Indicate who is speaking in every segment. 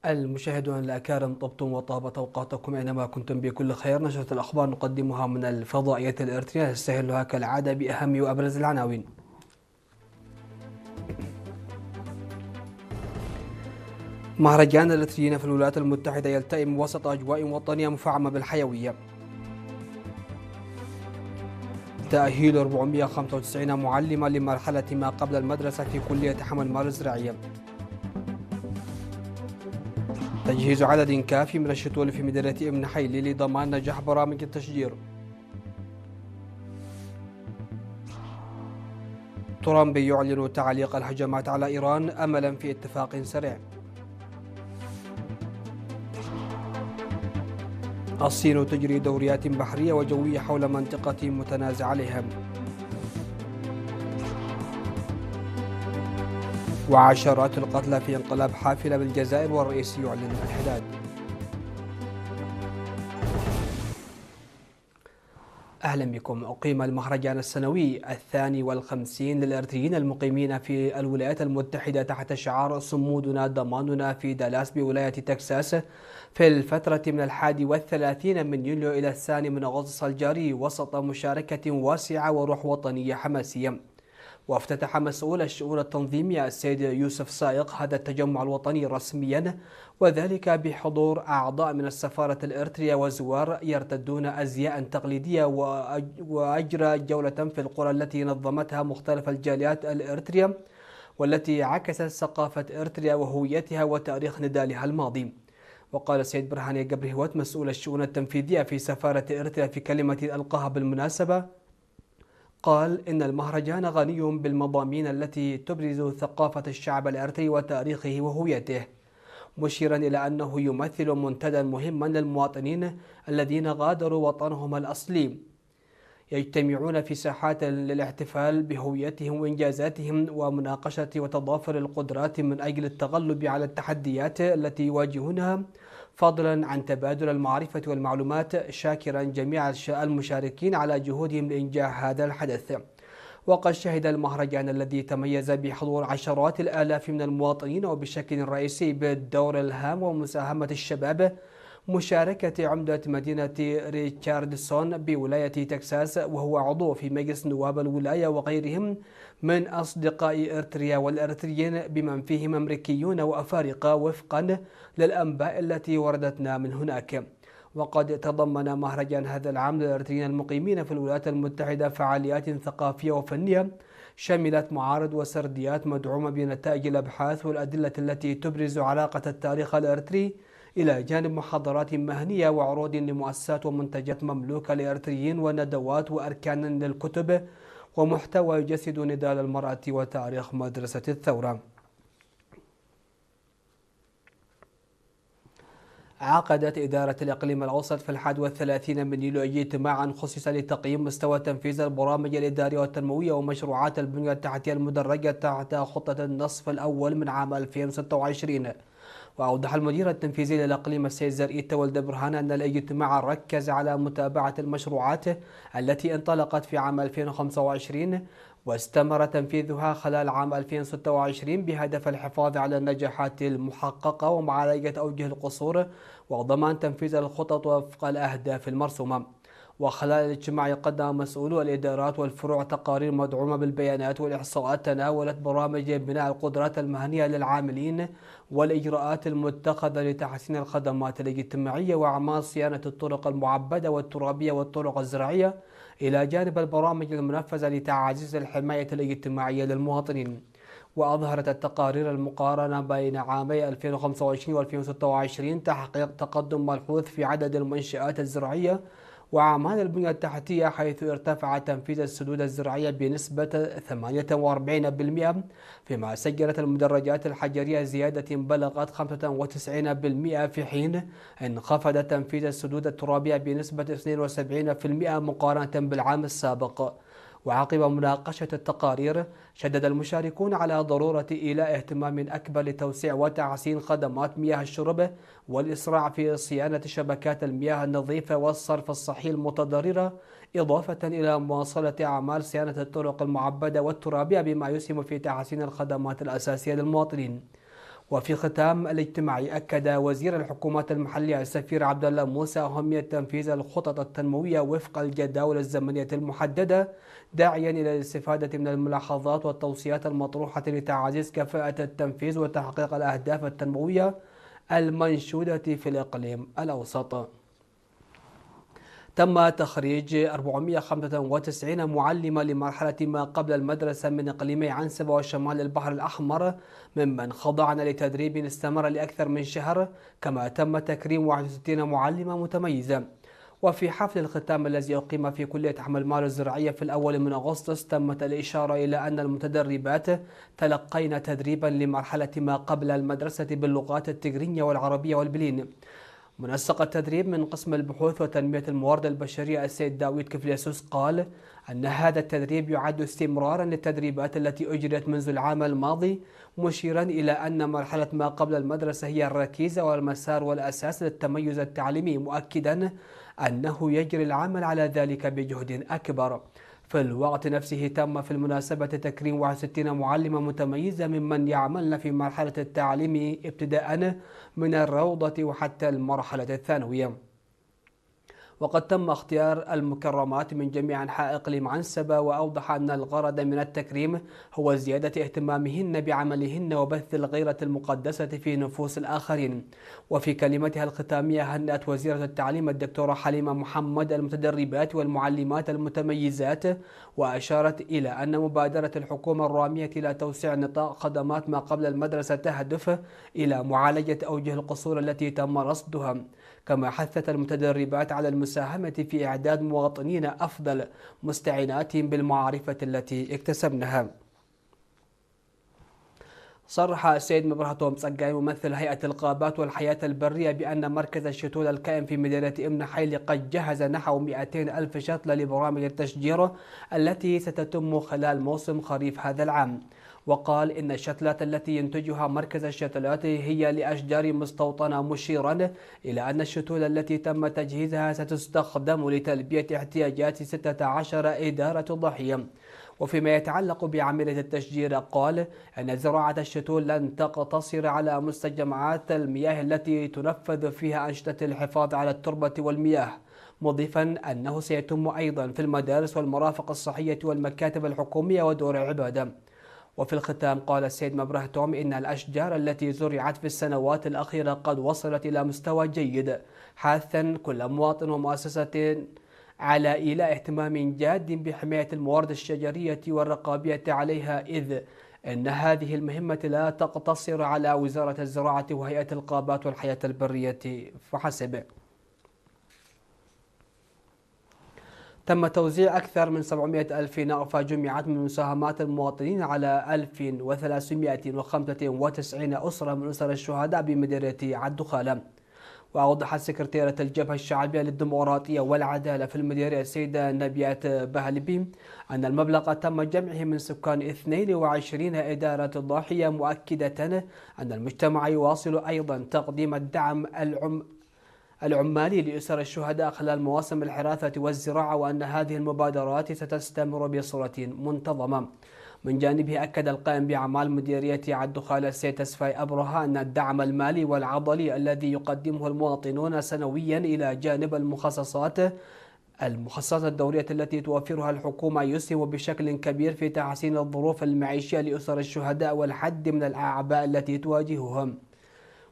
Speaker 1: المشاهدون الأكارم، طبتم وطابت أوقاتكم أينما كنتم بكل خير. نشرة الأخبار نقدمها من الفضائية الإريترية، نستهلها كالعادة بأهم وأبرز العناوين. مهرجان الإريتريين في الولايات المتحدة يلتئم وسط أجواء وطنية مفعمة بالحيوية. تأهيل 495 معلمة لمرحلة ما قبل المدرسة في كلية حمل مال الزراعية. تجهيز عدد كافي من الشتول في مدينة ابن حيلي لضمان نجاح برامج التشجير. ترامب يعلن تعليق الهجمات على إيران أملا في اتفاق سريع. الصين تجري دوريات بحرية وجوية حول منطقة متنازع عليها. وعشرات القتلى في انقلاب حافلة بالجزائر والرئيس يعلن الحداد. أهلا بكم. أقيم المهرجان السنوي 52 للإريتريين المقيمين في الولايات المتحدة تحت شعار صمودنا ضماننا في دالاس بولاية تكساس في الفترة من 31 من يوليو إلى 2 من أغسطس الجاري، وسط مشاركة واسعة وروح وطنية حماسية. وافتتح مسؤول الشؤون التنظيمية السيد يوسف سائق هذا التجمع الوطني رسميا، وذلك بحضور أعضاء من السفارة الإريترية وزوار يرتدون أزياء تقليدية، وأجرى جولة في القرى التي نظمتها مختلف الجاليات الإريترية والتي عكست ثقافة إريتريا وهويتها وتاريخ نضالها الماضي. وقال السيد برهاني جبرهوت مسؤول الشؤون التنفيذية في سفارة إريتريا في كلمة ألقاها بالمناسبة، قال إن المهرجان غني بالمضامين التي تبرز ثقافة الشعب الإريتري وتاريخه وهويته، مشيرا إلى أنه يمثل منتدى مهما للمواطنين الذين غادروا وطنهم الأصلي، يجتمعون في ساحات للاحتفال بهويتهم وإنجازاتهم ومناقشة وتضافر القدرات من أجل التغلب على التحديات التي يواجهونها، فضلا عن تبادل المعرفة والمعلومات، شاكرا جميع المشاركين على جهودهم لإنجاح هذا الحدث. وقد شهد المهرجان الذي تميز بحضور عشرات الآلاف من المواطنين وبشكل رئيسي بالدور الهام ومساهمة الشباب، مشاركة عمدة مدينة ريتشاردسون بولاية تكساس وهو عضو في مجلس نواب الولاية وغيرهم من أصدقاء إريتريا والإريتريين بمن فيهم أمريكيون وأفارقة، وفقا للأنباء التي وردتنا من هناك. وقد تضمن مهرجان هذا العام للإريتريين المقيمين في الولايات المتحدة فعاليات ثقافية وفنية شملت معارض وسرديات مدعومة بنتائج الأبحاث والأدلة التي تبرز علاقة التاريخ الإريتري، إلى جانب محاضرات مهنية وعروض لمؤسسات ومنتجات مملوكة لإريتريين وندوات وأركان للكتب ومحتوى يجسد نضال المرأة وتاريخ مدرسة الثورة. عقدت إدارة الإقليم الأوسط في 31 من يوليو اجتماعا خصص لتقييم مستوى تنفيذ البرامج الإدارية والتنموية ومشروعات البنية التحتية المدرجة تحت خطة النصف الأول من عام 2026. وأوضح المدير التنفيذي للإقليم السيد زرقيت ولد برهان أن الاجتماع ركز على متابعة المشروعات التي انطلقت في عام 2025 واستمر تنفيذها خلال عام 2026 بهدف الحفاظ على النجاحات المحققة ومعالجة أوجه القصور وضمان تنفيذ الخطط وفق الأهداف المرسومة. وخلال الاجتماع قدم مسؤولو الإدارات والفروع تقارير مدعومة بالبيانات والإحصاءات تناولت برامج بناء القدرات المهنية للعاملين والإجراءات المتخذة لتحسين الخدمات الاجتماعية وأعمال صيانة الطرق المعبدة والترابية والطرق الزراعية، إلى جانب البرامج المنفذة لتعزيز الحماية الاجتماعية للمواطنين. وأظهرت التقارير المقارنة بين عامي 2025 و 2026 تحقيق تقدم ملحوظ في عدد المنشآت الزراعية وأعمال البنية التحتية، حيث ارتفع تنفيذ السدود الزراعية بنسبة 48%، فيما سجلت المدرجات الحجرية زيادة بلغت 95%، في حين انخفض تنفيذ السدود الترابية بنسبة 72% مقارنة بالعام السابق. وعقب مناقشة التقارير شدد المشاركون على ضرورة إيلاء اهتمام أكبر لتوسيع وتحسين خدمات مياه الشرب والإسراع في صيانة شبكات المياه النظيفة والصرف الصحي المتضررة، إضافة إلى مواصلة أعمال صيانة الطرق المعبدة والترابية بما يسهم في تحسين الخدمات الأساسية للمواطنين. وفي ختام الاجتماع أكد وزير الحكومات المحلية السفير عبد الله موسى أهمية تنفيذ الخطط التنموية وفق الجداول الزمنية المحددة، داعيا إلى الاستفادة من الملاحظات والتوصيات المطروحة لتعزيز كفاءة التنفيذ وتحقيق الأهداف التنموية المنشودة في الإقليم الأوسط. تم تخريج 495 معلمة لمرحلة ما قبل المدرسة من إقليمي عنسبة وشمال البحر الأحمر، ممن خضعن لتدريب استمر لأكثر من شهر، كما تم تكريم 61 معلمة متميزة. وفي حفل الختام الذي أقيم في كلية أحمد المال الزراعية في الأول من أغسطس، تمت الإشارة إلى أن المتدربات تلقين تدريبا لمرحلة ما قبل المدرسة باللغات التجرينية والعربية والبلين. منسق التدريب من قسم البحوث وتنمية الموارد البشرية السيد داوود كفليسوس قال أن هذا التدريب يعد استمرارا للتدريبات التي أجريت منذ العام الماضي، مشيرا إلى أن مرحلة ما قبل المدرسة هي الركيزة والمسار والأساس للتميز التعليمي، مؤكدا أنه يجري العمل على ذلك بجهد أكبر. في الوقت نفسه تم في المناسبة تكريم 61 معلمة متميزة ممن يعملن في مرحلة التعليم ابتداء من الروضة وحتى المرحلة الثانوية. وقد تم اختيار المكرمات من جميع أنحاء إقليم عنسبة، وأوضح أن الغرض من التكريم هو زيادة اهتمامهن بعملهن وبث الغيرة المقدسة في نفوس الآخرين. وفي كلمتها الختامية هنأت وزيرة التعليم الدكتورة حليمة محمد المتدربات والمعلمات المتميزات، وأشارت إلى أن مبادرة الحكومة الرامية إلى توسيع نطاق خدمات ما قبل المدرسة تهدف إلى معالجة أوجه القصور التي تم رصدها. كما حثت المتدربات على المساهمة في إعداد مواطنين أفضل مستعيناتهم بالمعرفة التي اكتسبنها. صرح السيد مبرهتوم صقاي ممثل هيئة الغابات والحياة البرية بأن مركز الشتول الكائن في مدينة ابن حيل قد جهز نحو 200 ألف شتلة لبرامج التشجير التي ستتم خلال موسم خريف هذا العام. وقال إن الشتلات التي ينتجها مركز الشتلات هي لأشجار مستوطنة، مشيرا إلى أن الشتول التي تم تجهيزها ستستخدم لتلبية احتياجات 16 إدارة ضحية. وفيما يتعلق بعملية التشجير قال أن زراعة الشتول لن تقتصر على مستجمعات المياه التي تنفذ فيها أنشطة الحفاظ على التربة والمياه، مضيفا أنه سيتم أيضا في المدارس والمرافق الصحية والمكاتب الحكومية ودور العبادة. وفي الختام قال السيد مبرهتوم إن الأشجار التي زرعت في السنوات الأخيرة قد وصلت إلى مستوى جيد، حاثا كل مواطن ومؤسسة على إيلاء اهتمام جاد بحماية الموارد الشجرية والرقابية عليها، إذ أن هذه المهمة لا تقتصر على وزارة الزراعة وهيئة الغابات والحياة البرية فحسب. تم توزيع أكثر من 700 ألف نغفة جمعت من مساهمات المواطنين على 1395 أسرة من أسر الشهداء بمديرية عدخالة. وأوضحت سكرتيرة الجبهة الشعبية للديمقراطية والعدالة في المديرية السيدة نبيات بهلبي أن المبلغ تم جمعه من سكان 22 إدارة ضاحية، مؤكدة أن المجتمع يواصل أيضا تقديم الدعم العمالي لأسر الشهداء خلال مواسم الحراثة والزراعة، وأن هذه المبادرات ستستمر بصورة منتظمة. من جانبه أكد القائم بأعمال مديرية عدخالة السيد تسفاي أبرهة أن الدعم المالي والعضلي الذي يقدمه المواطنون سنويا إلى جانب المخصصات الدورية التي توفرها الحكومة يسهم بشكل كبير في تحسين الظروف المعيشية لأسر الشهداء والحد من الأعباء التي تواجههم.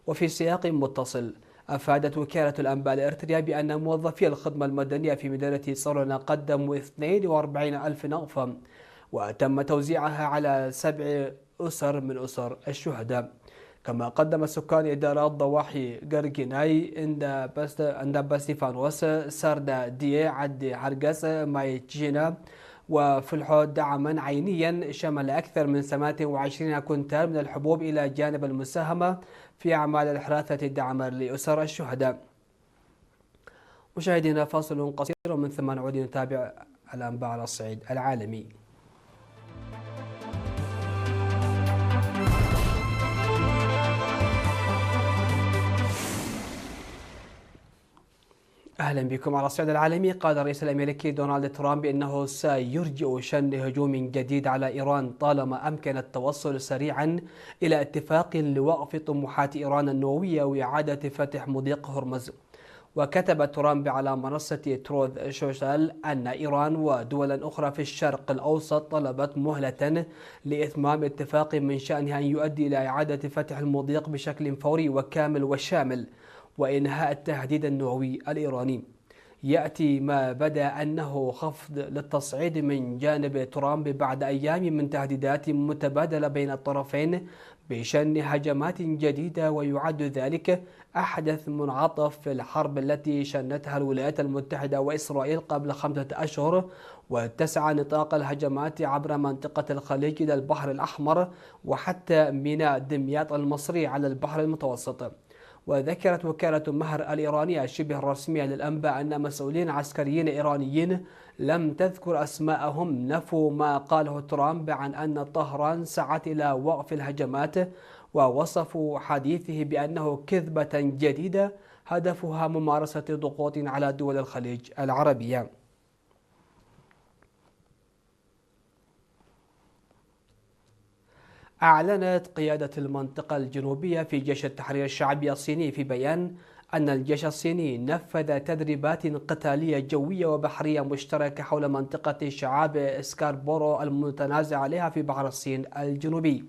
Speaker 1: وفي سياق متصل، أفادت وكالة الأنباء الإرترية بأن موظفي الخدمة المدنية في مدينة صرنا قدموا 42 ألف نغفة، وتم توزيعها على 7 أسر من أسر الشهداء. كما قدم سكان إدارات ضواحي قرقيناي عند باستيفانوس ساردا دي عد حرقس مايتجينا وفلحو دعما عينيا شمل أكثر من 28 كنتال من الحبوب، إلى جانب المساهمة في أعمال الحراثة دعما لأسر الشهداء. مشاهدينا فاصل قصير ومن ثم نعود نتابع الأنباء على الصعيد العالمي. أهلا بكم. على الصعيد العالمي، قال الرئيس الأمريكي دونالد ترامب إنه سيرجئ شن هجوم جديد على إيران طالما أمكن التوصل سريعا إلى اتفاق لوقف طموحات إيران النووية وإعادة فتح مضيق هرمز. وكتب ترامب على منصة تروث سوشيال أن إيران ودول أخرى في الشرق الأوسط طلبت مهلة لإتمام اتفاق من شأنها أن يؤدي إلى إعادة فتح المضيق بشكل فوري وكامل وشامل وإنهاء التهديد النووي الإيراني. يأتي ما بدا أنه خفض للتصعيد من جانب ترامب بعد أيام من تهديدات متبادلة بين الطرفين بشن هجمات جديدة، ويعد ذلك أحدث منعطف في الحرب التي شنتها الولايات المتحدة وإسرائيل قبل 5 أشهر، واتسع نطاق الهجمات عبر منطقة الخليج إلى البحر الأحمر وحتى ميناء دمياط المصري على البحر المتوسط. وذكرت وكالة مهر الإيرانية الشبه الرسمية للأنباء أن مسؤولين عسكريين إيرانيين لم تذكر أسماءهم نفوا ما قاله ترامب عن أن طهران سعت إلى وقف الهجمات، ووصفوا حديثه بأنه كذبة جديدة هدفها ممارسة ضغوط على دول الخليج العربية. أعلنت قيادة المنطقة الجنوبية في جيش التحرير الشعبي الصيني في بيان أن الجيش الصيني نفذ تدريبات قتالية جوية وبحرية مشتركة حول منطقة شعاب سكاربورو المتنازع عليها في بحر الصين الجنوبي.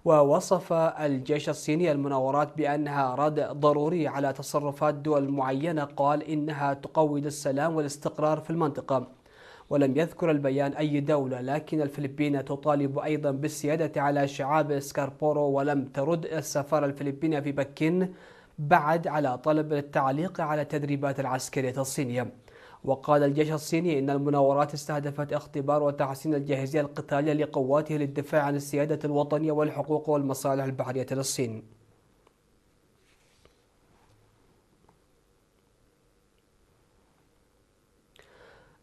Speaker 1: ووصف الجيش الصيني المناورات بأنها رد ضروري على تصرفات دول معينة، قال إنها تقوض السلام والاستقرار في المنطقة. ولم يذكر البيان أي دولة، لكن الفلبين تطالب أيضا بالسيادة على شعاب سكاربورو، ولم ترد السفارة الفلبينية في بكين بعد على طلب التعليق على التدريبات العسكرية الصينية. وقال الجيش الصيني إن المناورات استهدفت اختبار وتحسين الجاهزية القتالية لقواته للدفاع عن السيادة الوطنية والحقوق والمصالح البحرية للصين.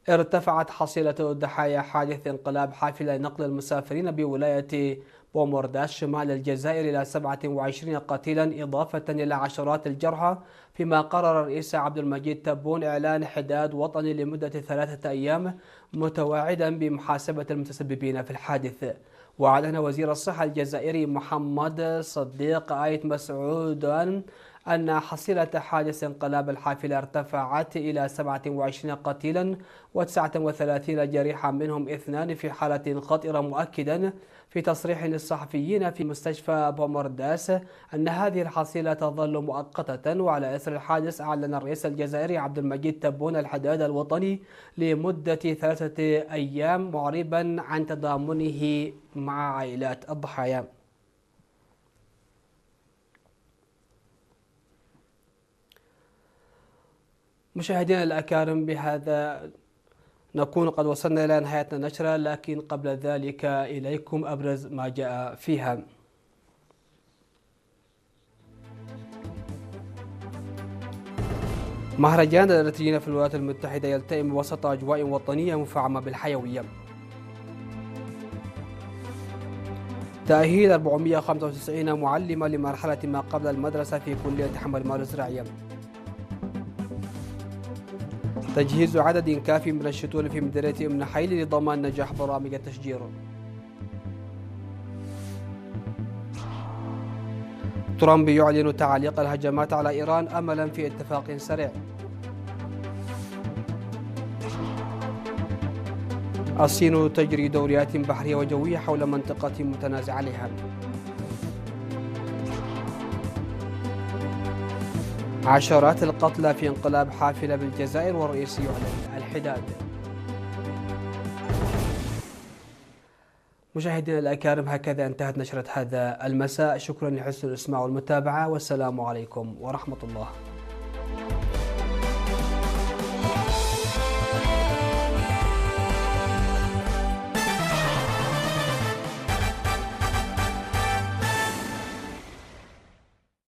Speaker 1: ارتفعت حصيلة ضحايا حادث انقلاب حافلة نقل المسافرين بولاية بومورداش شمال الجزائر إلى 27 قتيلا إضافة إلى عشرات الجرحى، فيما قرر الرئيس عبد المجيد تبون إعلان حداد وطني لمدة 3 أيام متواعدا بمحاسبة المتسببين في الحادث. وأعلن وزير الصحة الجزائري محمد صديق آيت مسعود أن حصيلة حادث انقلاب الحافلة ارتفعت إلى 27 قتيلا و39 جريحا، منهم 2 في حالة خطيرة، مؤكدا في تصريح للصحفيين في مستشفى بومورداس أن هذه الحصيلة تظل مؤقتة. وعلى إثر الحادث أعلن الرئيس الجزائري عبد المجيد تبون الحداد الوطني لمدة 3 أيام، معربا عن تضامنه مع عائلات الضحايا. مشاهدينا الأكارم، بهذا نكون قد وصلنا إلى نهاية النشرة، لكن قبل ذلك إليكم أبرز ما جاء فيها. مهرجان الإرثيين في الولايات المتحدة يلتئم وسط أجواء وطنية مفعمة بالحيوية. تأهيل 495 معلمة لمرحلة ما قبل المدرسة في كلية حمل المواد الزراعية. تجهيز عدد كافي من الشتول في مديرية أم نحيل لضمان نجاح برامج التشجير. ترامب يعلن تعليق الهجمات على إيران أملا في اتفاق سريع. الصين تجري دوريات بحرية وجوية حول منطقة متنازع عليها. عشرات القتلى في انقلاب حافلة بالجزائر والرئيس يعلن الحداد. مشاهدينا الأكارم، هكذا انتهت نشرة هذا المساء. شكرا لحسن الإسماع والمتابعة، والسلام عليكم ورحمة الله.